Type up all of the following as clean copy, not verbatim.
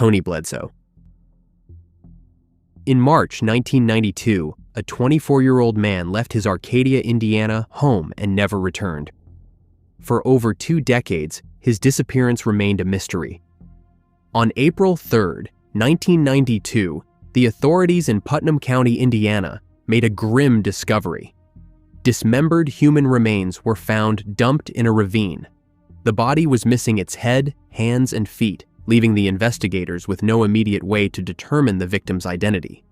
Tony Bledsoe. In March 1992, a 24-year-old man left his Arcadia, Indiana home and never returned. For over 2 decades, his disappearance remained a mystery. On April 3, 1992, the authorities in Putnam County, Indiana, made a grim discovery. Dismembered human remains were found dumped in a ravine. The body was missing its head, hands, and feet, leaving the investigators with no immediate way to determine the victim's identity.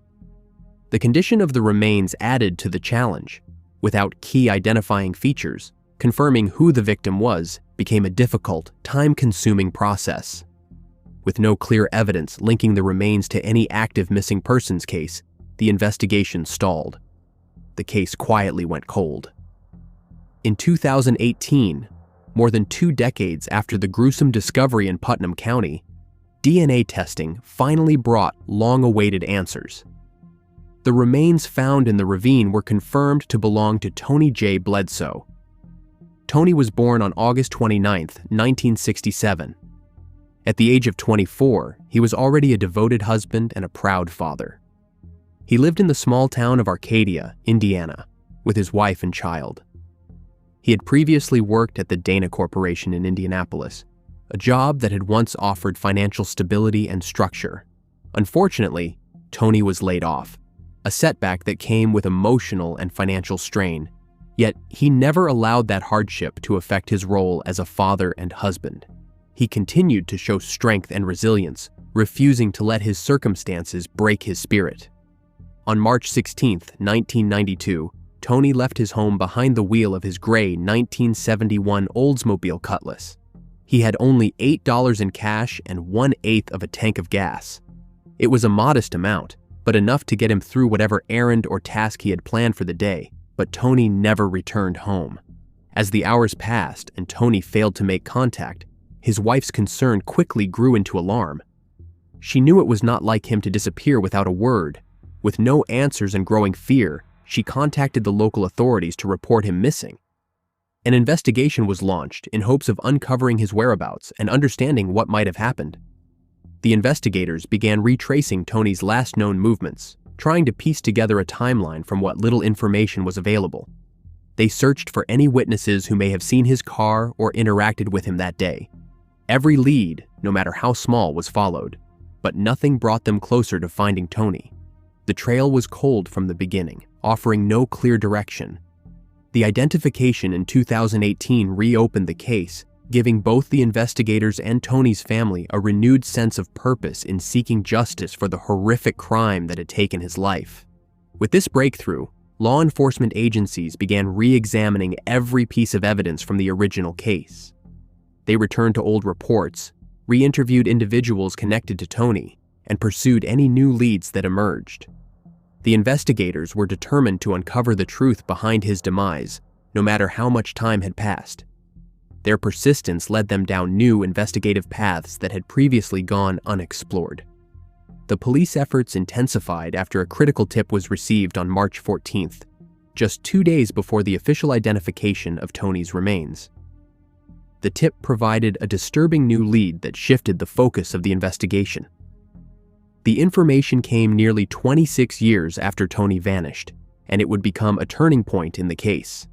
The condition of the remains added to the challenge. Without key identifying features, confirming who the victim was became a difficult, time-consuming process. With no clear evidence linking the remains to any active missing persons case, the investigation stalled. The case quietly went cold. In 2018, more than 2 decades after the gruesome discovery in Putnam County, DNA testing finally brought long-awaited answers. The remains found in the ravine were confirmed to belong to Tony J. Bledsoe. Tony was born on August 29, 1967. At the age of 24, he was already a devoted husband and a proud father. He lived in the small town of Arcadia, Indiana, with his wife and child. He had previously worked at the Dana Corporation in Indianapolis, a job that had once offered financial stability and structure. Unfortunately, Tony was laid off, a setback that came with emotional and financial strain, yet he never allowed that hardship to affect his role as a father and husband. He continued to show strength and resilience, refusing to let his circumstances break his spirit. On March 16, 1992, Tony left his home behind the wheel of his gray 1971 Oldsmobile Cutlass. He had only $8 in cash and 1/8 of a tank of gas. It was a modest amount, but enough to get him through whatever errand or task he had planned for the day, but Tony never returned home. As the hours passed and Tony failed to make contact, his wife's concern quickly grew into alarm. She knew it was not like him to disappear without a word. With no answers and growing fear, she contacted the local authorities to report him missing. An investigation was launched in hopes of uncovering his whereabouts and understanding what might have happened. The investigators began retracing Tony's last known movements, trying to piece together a timeline from what little information was available. They searched for any witnesses who may have seen his car or interacted with him that day. Every lead, no matter how small, was followed, but nothing brought them closer to finding Tony. The trail was cold from the beginning, offering no clear direction. The identification in 2018 reopened the case, giving both the investigators and Tony's family a renewed sense of purpose in seeking justice for the horrific crime that had taken his life. With this breakthrough, law enforcement agencies began re-examining every piece of evidence from the original case. They returned to old reports, re-interviewed individuals connected to Tony, and pursued any new leads that emerged. The investigators were determined to uncover the truth behind his demise, no matter how much time had passed. Their persistence led them down new investigative paths that had previously gone unexplored. The police efforts intensified after a critical tip was received on March 14th, just 2 days before the official identification of Tony's remains. The tip provided a disturbing new lead that shifted the focus of the investigation. The information came nearly 26 years after Tony vanished, and it would become a turning point in the case.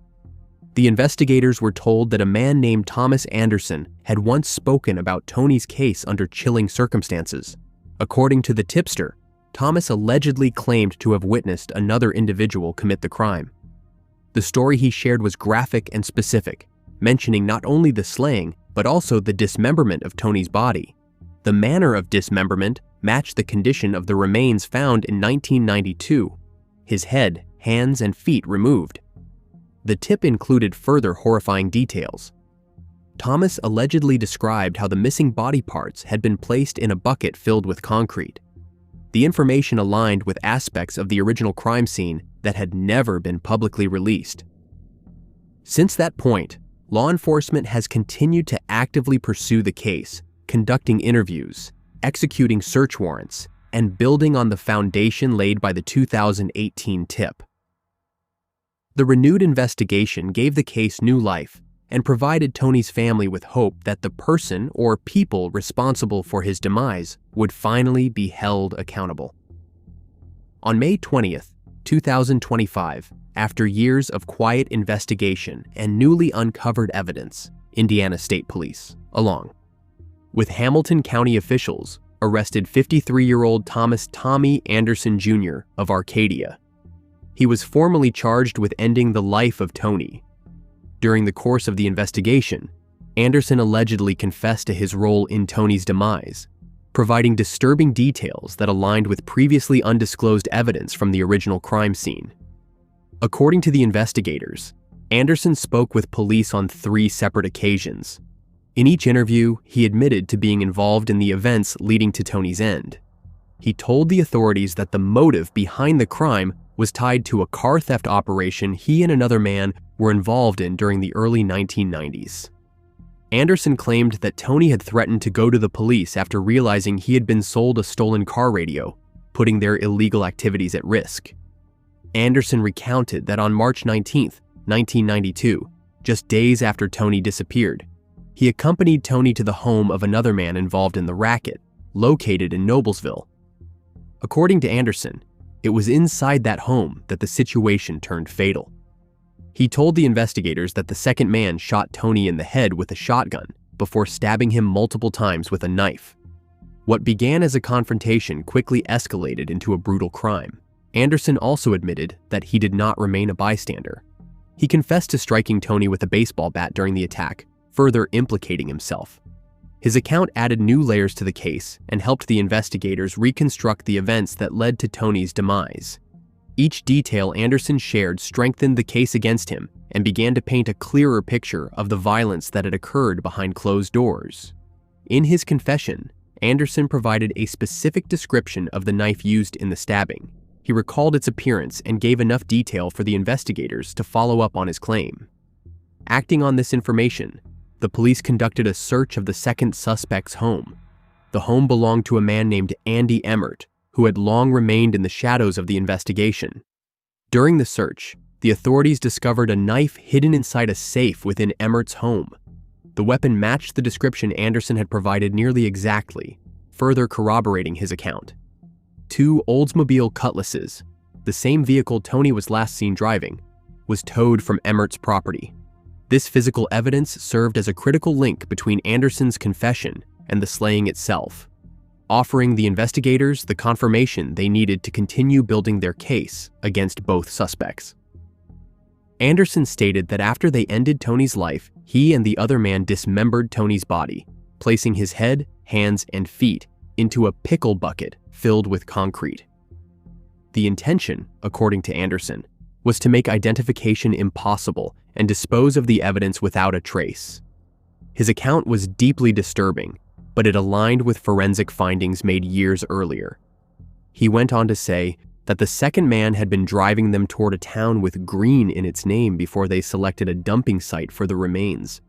The investigators were told that a man named Thomas Anderson had once spoken about Tony's case under chilling circumstances. According to the tipster, Thomas allegedly claimed to have witnessed another individual commit the crime. The story he shared was graphic and specific, mentioning not only the slaying, but also the dismemberment of Tony's body. The manner of dismemberment matched the condition of the remains found in 1992, his head, hands, and feet removed. The tip included further horrifying details. Thomas allegedly described how the missing body parts had been placed in a bucket filled with concrete. The information aligned with aspects of the original crime scene that had never been publicly released. Since that point, law enforcement has continued to actively pursue the case, conducting interviews, executing search warrants, and building on the foundation laid by the 2018 tip. The renewed investigation gave the case new life, and provided Tony's family with hope that the person or people responsible for his demise would finally be held accountable. On May 20th, 2025, after years of quiet investigation and newly uncovered evidence, Indiana State Police, along with Hamilton County officials, arrested 53-year-old Thomas "Tommy" Anderson Jr. of Arcadia. He was formally charged with ending the life of Tony. During the course of the investigation, Anderson allegedly confessed to his role in Tony's demise, providing disturbing details that aligned with previously undisclosed evidence from the original crime scene. According to the investigators, Anderson spoke with police on 3 separate occasions. In each interview, he admitted to being involved in the events leading to Tony's end. He told the authorities that the motive behind the crime was tied to a car theft operation he and another man were involved in during the early 1990s. Anderson claimed that Tony had threatened to go to the police after realizing he had been sold a stolen car radio, putting their illegal activities at risk. Anderson recounted that on March 19, 1992, just days after Tony disappeared, he accompanied Tony to the home of another man involved in the racket, located in Noblesville. According to Anderson, it was inside that home that the situation turned fatal. He told the investigators that the second man shot Tony in the head with a shotgun before stabbing him multiple times with a knife. What began as a confrontation quickly escalated into a brutal crime. Anderson also admitted that he did not remain a bystander. He confessed to striking Tony with a baseball bat during the attack, further implicating himself. His account added new layers to the case and helped the investigators reconstruct the events that led to Tony's demise. Each detail Anderson shared strengthened the case against him and began to paint a clearer picture of the violence that had occurred behind closed doors. In his confession, Anderson provided a specific description of the knife used in the stabbing. He recalled its appearance and gave enough detail for the investigators to follow up on his claim. Acting on this information, the police conducted a search of the second suspect's home. The home belonged to a man named Andy Emmert, who had long remained in the shadows of the investigation. During the search, the authorities discovered a knife hidden inside a safe within Emmert's home. The weapon matched the description Anderson had provided nearly exactly, further corroborating his account. 2 Oldsmobile Cutlasses, the same vehicle Tony was last seen driving, was towed from Emmert's property. This physical evidence served as a critical link between Anderson's confession and the slaying itself, offering the investigators the confirmation they needed to continue building their case against both suspects. Anderson stated that after they ended Tony's life, he and the other man dismembered Tony's body, placing his head, hands, and feet into a pickle bucket filled with concrete. The intention, according to Anderson, was to make identification impossible and dispose of the evidence without a trace. His account was deeply disturbing, but it aligned with forensic findings made years earlier. He went on to say that the second man had been driving them toward a town with green in its name before they selected a dumping site for the remains.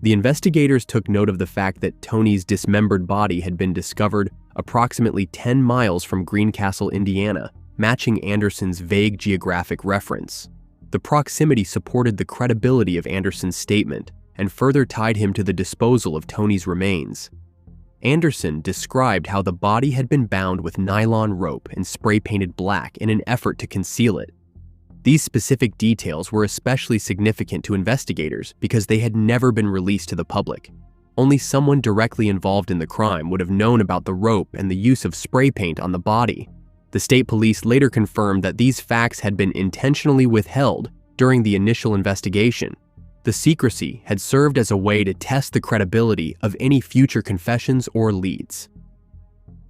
The investigators took note of the fact that Tony's dismembered body had been discovered approximately 10 miles from Greencastle, Indiana, matching Anderson's vague geographic reference. The proximity supported the credibility of Anderson's statement and further tied him to the disposal of Tony's remains. Anderson described how the body had been bound with nylon rope and spray-painted black in an effort to conceal it. These specific details were especially significant to investigators because they had never been released to the public. Only someone directly involved in the crime would have known about the rope and the use of spray paint on the body. The state police later confirmed that these facts had been intentionally withheld during the initial investigation. The secrecy had served as a way to test the credibility of any future confessions or leads.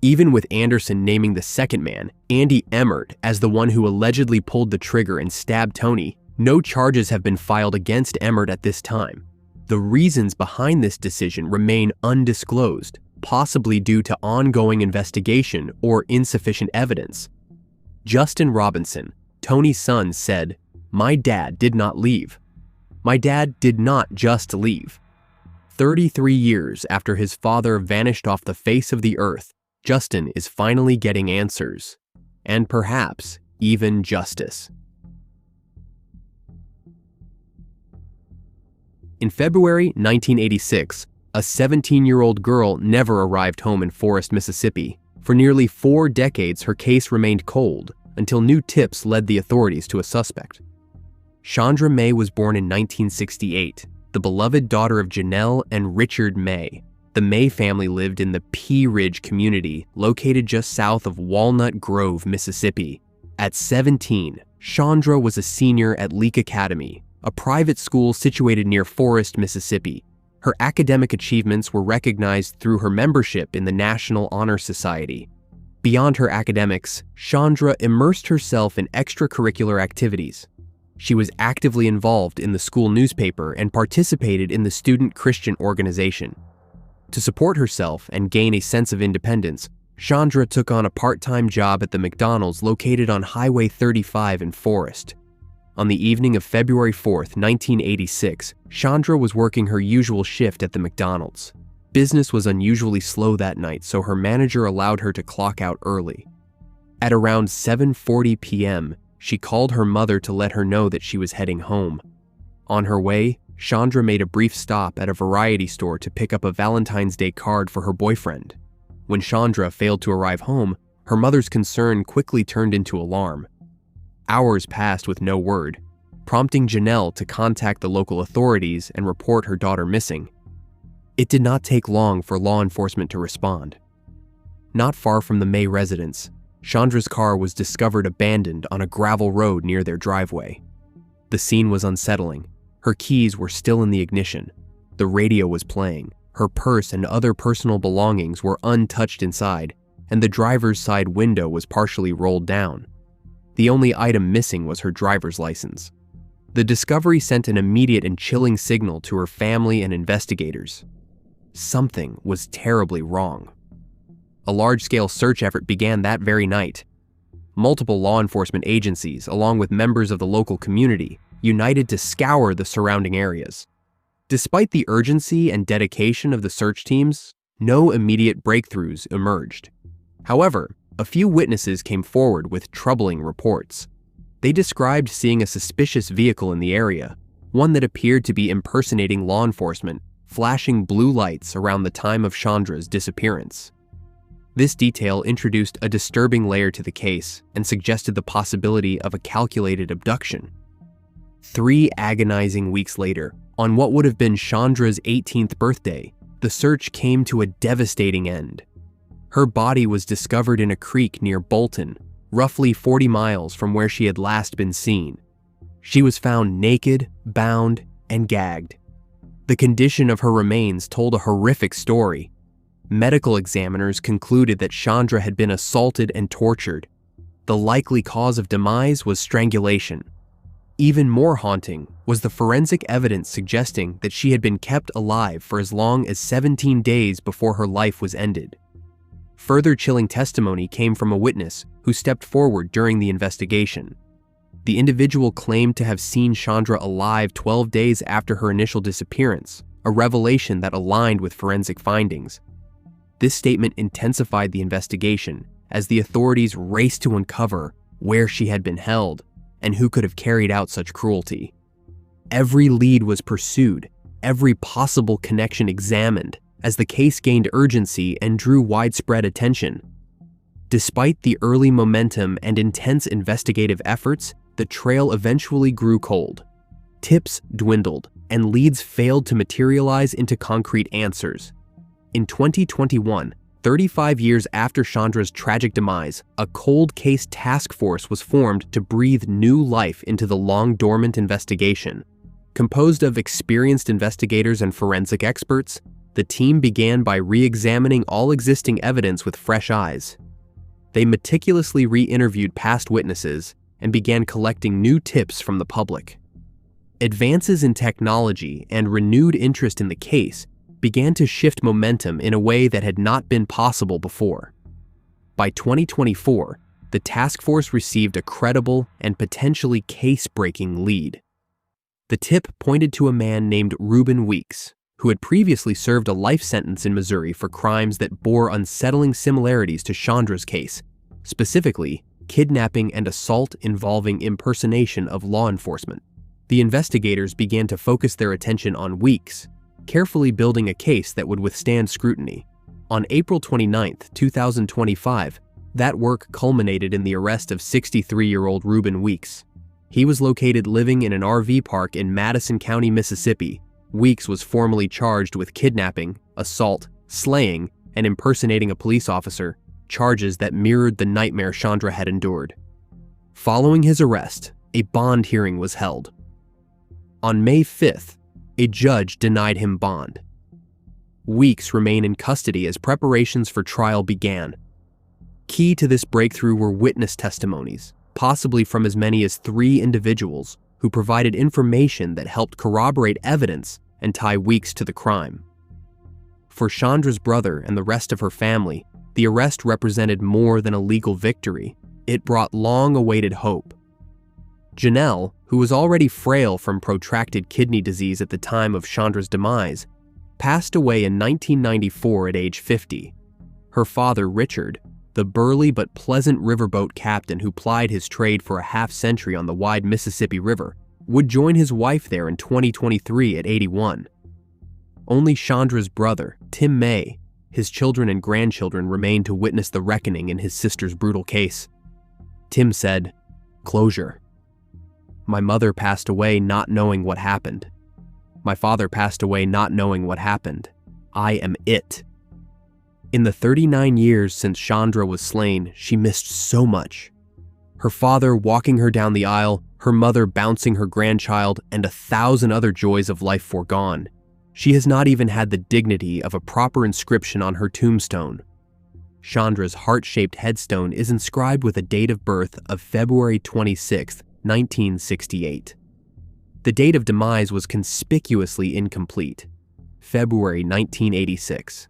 Even with Anderson naming the second man, Andy Emmert, as the one who allegedly pulled the trigger and stabbed Tony, no charges have been filed against Emmert at this time. The reasons behind this decision remain undisclosed, possibly due to ongoing investigation or insufficient evidence. Justin Robinson, Tony's son, said, "My dad did not leave. My dad did not just leave." 33 years after his father vanished off the face of the earth, Justin is finally getting answers, and perhaps even justice. In February 1986, a 17-year-old girl never arrived home in Forest, Mississippi. For nearly 4 decades, her case remained cold until new tips led the authorities to a suspect. Shondra May was born in 1968, the beloved daughter of Janelle and Richard May. The May family lived in the Pea Ridge community, located just south of Walnut Grove, Mississippi. At 17, Shondra was a senior at Leake Academy, a private school situated near Forest, Mississippi. Her academic achievements were recognized through her membership in the National Honor Society. Beyond her academics, Shondra immersed herself in extracurricular activities. She was actively involved in the school newspaper and participated in the student Christian organization. To support herself and gain a sense of independence, Shondra took on a part-time job at the McDonald's located on Highway 35 in Forest. On the evening of February 4, 1986, Shondra was working her usual shift at the McDonald's. Business was unusually slow that night, so her manager allowed her to clock out early. At around 7:40 p.m., she called her mother to let her know that she was heading home. On her way, Shondra made a brief stop at a variety store to pick up a Valentine's Day card for her boyfriend. When Shondra failed to arrive home, her mother's concern quickly turned into alarm. Hours passed with no word, prompting Janelle to contact the local authorities and report her daughter missing. It did not take long for law enforcement to respond. Not far from the May residence, Shondra's car was discovered abandoned on a gravel road near their driveway. The scene was unsettling. Her keys were still in the ignition. The radio was playing. Her purse and other personal belongings were untouched inside, and the driver's side window was partially rolled down. The only item missing was her driver's license. The discovery sent an immediate and chilling signal to her family and investigators. Something was terribly wrong. A large-scale search effort began that very night. Multiple law enforcement agencies, along with members of the local community, united to scour the surrounding areas. Despite the urgency and dedication of the search teams, no immediate breakthroughs emerged. However, a few witnesses came forward with troubling reports. They described seeing a suspicious vehicle in the area, one that appeared to be impersonating law enforcement, flashing blue lights around the time of Shondra's disappearance. This detail introduced a disturbing layer to the case and suggested the possibility of a calculated abduction. 3 agonizing weeks later, on what would have been Shondra's 18th birthday, the search came to a devastating end. Her body was discovered in a creek near Bolton, roughly 40 miles from where she had last been seen. She was found naked, bound, and gagged. The condition of her remains told a horrific story. Medical examiners concluded that Shondra had been assaulted and tortured. The likely cause of demise was strangulation. Even more haunting was the forensic evidence suggesting that she had been kept alive for as long as 17 days before her life was ended. Further chilling testimony came from a witness who stepped forward during the investigation. The individual claimed to have seen Shondra alive 12 days after her initial disappearance, a revelation that aligned with forensic findings. This statement intensified the investigation as the authorities raced to uncover where she had been held and who could have carried out such cruelty. Every lead was pursued, every possible connection examined, as the case gained urgency and drew widespread attention. Despite the early momentum and intense investigative efforts, the trail eventually grew cold. Tips dwindled, and leads failed to materialize into concrete answers. In 2021, 35 years after Shondra's tragic demise, a cold case task force was formed to breathe new life into the long-dormant investigation. Composed of experienced investigators and forensic experts, the team began by re-examining all existing evidence with fresh eyes. They meticulously re-interviewed past witnesses and began collecting new tips from the public. Advances in technology and renewed interest in the case began to shift momentum in a way that had not been possible before. By 2024, the task force received a credible and potentially case-breaking lead. The tip pointed to a man named Reuben Weeks, who had previously served a life sentence in Missouri for crimes that bore unsettling similarities to Shondra's case, specifically kidnapping and assault involving impersonation of law enforcement. The investigators began to focus their attention on Weeks, carefully building a case that would withstand scrutiny. On April 29, 2025, that work culminated in the arrest of 63-year-old Reuben Weeks. He was located living in an RV park in Madison County, Mississippi. Weeks was formally charged with kidnapping, assault, slaying, and impersonating a police officer, charges that mirrored the nightmare Shondra had endured. Following his arrest, a bond hearing was held. On May 5th, a judge denied him bond. Weeks remained in custody as preparations for trial began. Key to this breakthrough were witness testimonies, possibly from as many as 3 individuals, who provided information that helped corroborate evidence and tie Weeks to the crime. For Shondra's brother and the rest of her family, the arrest represented more than a legal victory. It brought long-awaited hope. Janelle, who was already frail from protracted kidney disease at the time of Shondra's demise, passed away in 1994 at age 50. Her father, Richard, the burly but pleasant riverboat captain who plied his trade for a half-century on the wide Mississippi River, would join his wife there in 2023 at 81. Only Shondra's brother, Tim May, his children and grandchildren remained to witness the reckoning in his sister's brutal case. Tim said, "Closure. My mother passed away not knowing what happened. My father passed away not knowing what happened. I am it." In the 39 years since Shondra was slain, she missed so much. Her father walking her down the aisle, her mother bouncing her grandchild, and 1,000 other joys of life foregone. She has not even had the dignity of a proper inscription on her tombstone. Shondra's heart-shaped headstone is inscribed with a date of birth of February 26, 1968. The date of demise was conspicuously incomplete, February 1986.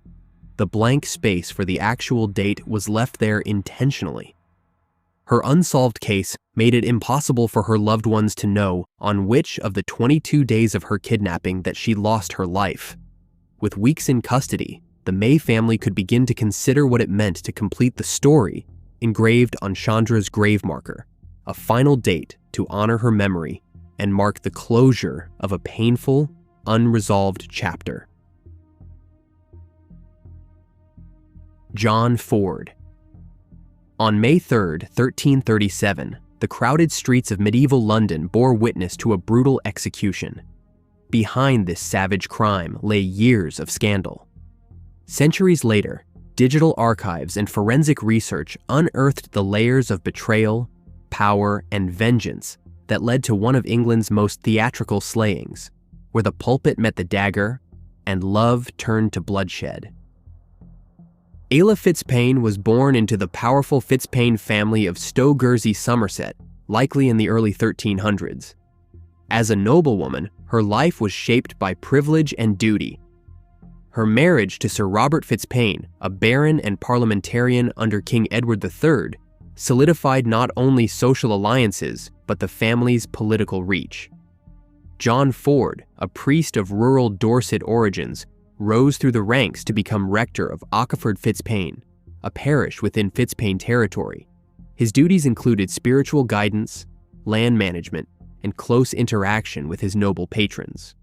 The blank space for the actual date was left there intentionally. Her unsolved case made it impossible for her loved ones to know on which of the 22 days of her kidnapping that she lost her life. With Weeks in custody, the May family could begin to consider what it meant to complete the story engraved on Shondra's grave marker, a final date to honor her memory and mark the closure of a painful, unresolved chapter. John Forde. On May 3, 1337, the crowded streets of medieval London bore witness to a brutal execution. Behind this savage crime lay years of scandal. Centuries later, digital archives and forensic research unearthed the layers of betrayal, power, and vengeance that led to one of England's most theatrical slayings, where the pulpit met the dagger and love turned to bloodshed. Ayla Fitzpaine was born into the powerful Fitzpaine family of Stow Guernsey, Somerset, likely in the early 1300s. As a noblewoman, her life was shaped by privilege and duty. Her marriage to Sir Robert Fitzpaine, a baron and parliamentarian under King Edward III, solidified not only social alliances, but the family's political reach. John Forde, a priest of rural Dorset origins, rose through the ranks to become rector of Ockford Fitzpaine, a parish within Fitzpaine territory. His duties included spiritual guidance, land management, and close interaction with his noble patrons.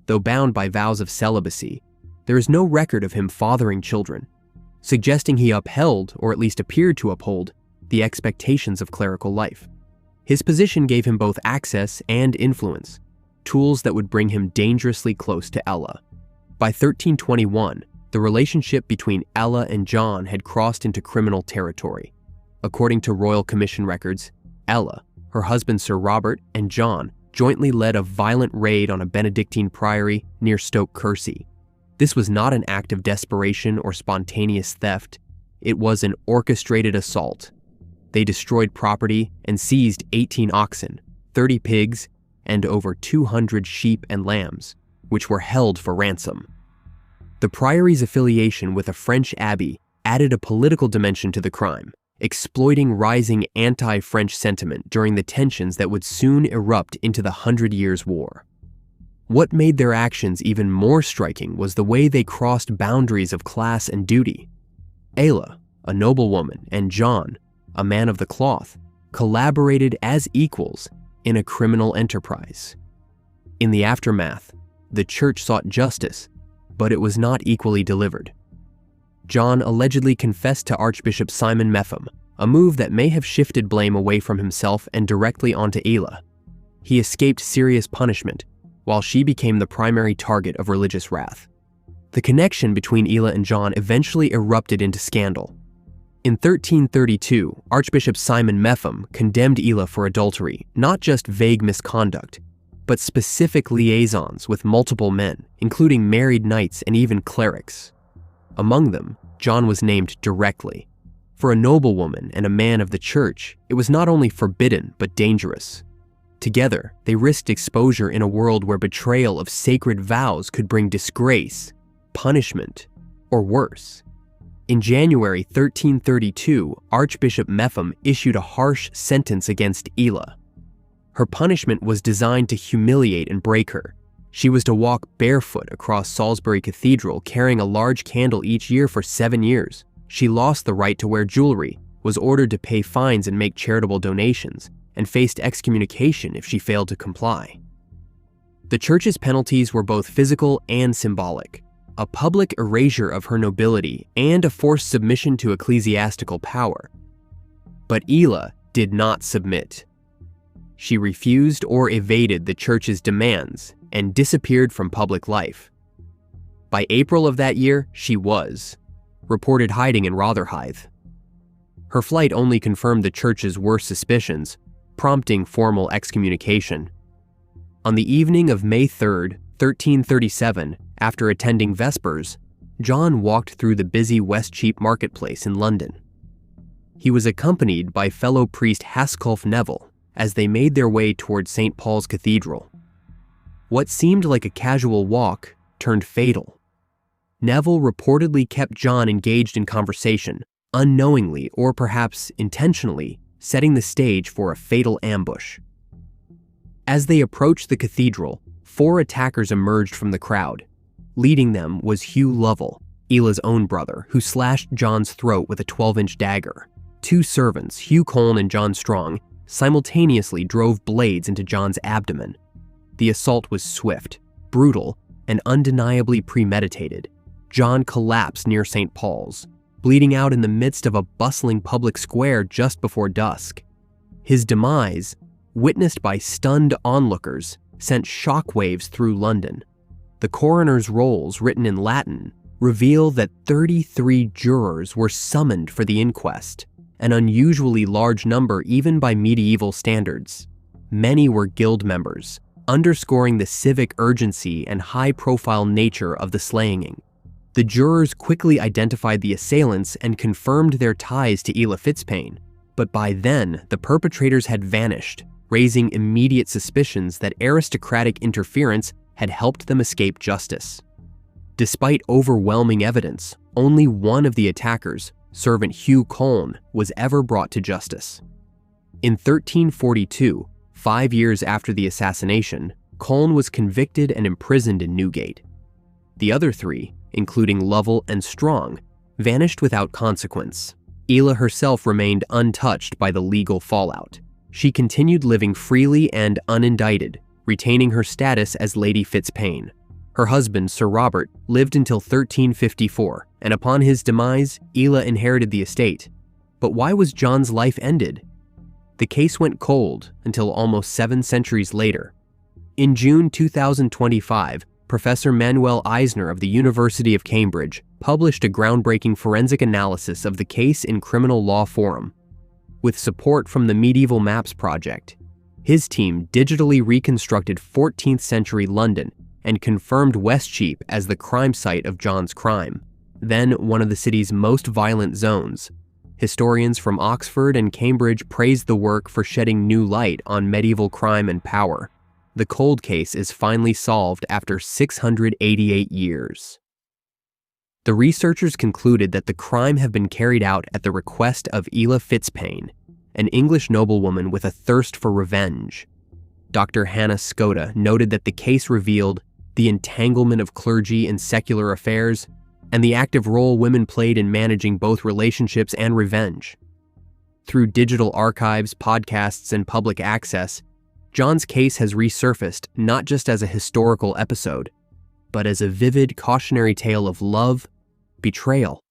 Though bound by vows of celibacy, there is no record of him fathering children, suggesting he upheld, or at least appeared to uphold, the expectations of clerical life. His position gave him both access and influence, tools that would bring him dangerously close to Ella. By 1321, the relationship between Ella and John had crossed into criminal territory. According to Royal Commission records, Ella, her husband Sir Robert, and John jointly led a violent raid on a Benedictine priory near Stoke Kersey. This was not an act of desperation or spontaneous theft. It was an orchestrated assault. They destroyed property and seized 18 oxen, 30 pigs, and over 200 sheep and lambs, which were held for ransom. The priory's affiliation with a French abbey added a political dimension to the crime, exploiting rising anti-French sentiment during the tensions that would soon erupt into the 100 Years' War. What made their actions even more striking was the way they crossed boundaries of class and duty. Ayla, a noblewoman, and John, a man of the cloth, collaborated as equals in a criminal enterprise. In the aftermath, the church sought justice, but it was not equally delivered. John allegedly confessed to Archbishop Simon Mepham, a move that may have shifted blame away from himself and directly onto Ela. He escaped serious punishment, while she became the primary target of religious wrath. The connection between Ela and John eventually erupted into scandal. In 1332, Archbishop Simon Mepham condemned Ela for adultery, not just vague misconduct, but specific liaisons with multiple men, including married knights and even clerics. Among them, John was named directly. For a noblewoman and a man of the church, it was not only forbidden but dangerous. Together, they risked exposure in a world where betrayal of sacred vows could bring disgrace, punishment, or worse. In January 1332, Archbishop Mepham issued a harsh sentence against Ela. Her punishment was designed to humiliate and break her. She was to walk barefoot across Salisbury Cathedral carrying a large candle each year for 7 years. She lost the right to wear jewelry, was ordered to pay fines and make charitable donations, and faced excommunication if she failed to comply. The church's penalties were both physical and symbolic, a public erasure of her nobility and a forced submission to ecclesiastical power. But Ela did not submit. She refused or evaded the church's demands and disappeared from public life. By April of that year, she was reported hiding in Rotherhithe. Her flight only confirmed the church's worst suspicions, prompting formal excommunication. On the evening of May 3, 1337, after attending Vespers, John walked through the busy Westcheap marketplace in London. He was accompanied by fellow priest Hasculf Neville as they made their way toward St. Paul's Cathedral. What seemed like a casual walk turned fatal. Neville reportedly kept John engaged in conversation, unknowingly or perhaps intentionally setting the stage for a fatal ambush. As they approached the cathedral, 4 attackers emerged from the crowd. Leading them was Hugh Lovell, Ela's own brother, who slashed John's throat with a 12-inch dagger. 2 servants, Hugh Colne and John Strong, simultaneously drove blades into John's abdomen. The assault was swift, brutal, and undeniably premeditated. John collapsed near St. Paul's, bleeding out in the midst of a bustling public square just before dusk. His demise, witnessed by stunned onlookers, sent shockwaves through London. The coroner's rolls, written in Latin, reveal that 33 jurors were summoned for the inquest, an unusually large number even by medieval standards. Many were guild members, underscoring the civic urgency and high-profile nature of the slaying. The jurors quickly identified the assailants and confirmed their ties to Ela Fitzpaine, but by then the perpetrators had vanished, raising immediate suspicions that aristocratic interference had helped them escape justice. Despite overwhelming evidence, only one of the attackers, servant Hugh Colne, was ever brought to justice. In 1342, 5 years after the assassination, Colne was convicted and imprisoned in Newgate. The other 3, including Lovell and Strong, vanished without consequence. Ela herself remained untouched by the legal fallout. She continued living freely and unindicted, retaining her status as Lady Fitzpaine. Her husband, Sir Robert, lived until 1354, and upon his demise, Ela inherited the estate. But why was John's life ended? The case went cold until almost 7 centuries later. In June 2025, Professor Manuel Eisner of the University of Cambridge published a groundbreaking forensic analysis of the case in Criminal Law Forum. With support from the Medieval Maps Project, his team digitally reconstructed 14th century London and confirmed Westcheap as the crime site of John's crime, then one of the city's most violent zones. Historians from Oxford and Cambridge praised the work for shedding new light on medieval crime and power. The cold case is finally solved after 688 years. The researchers concluded that the crime had been carried out at the request of Ela Fitzpaine, an English noblewoman with a thirst for revenge. Dr. Hannah Skoda noted that the case revealed the entanglement of clergy in secular affairs and the active role women played in managing both relationships and revenge. Through digital archives, podcasts, and public access, John's case has resurfaced not just as a historical episode, but as a vivid cautionary tale of love, betrayal,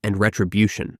and retribution.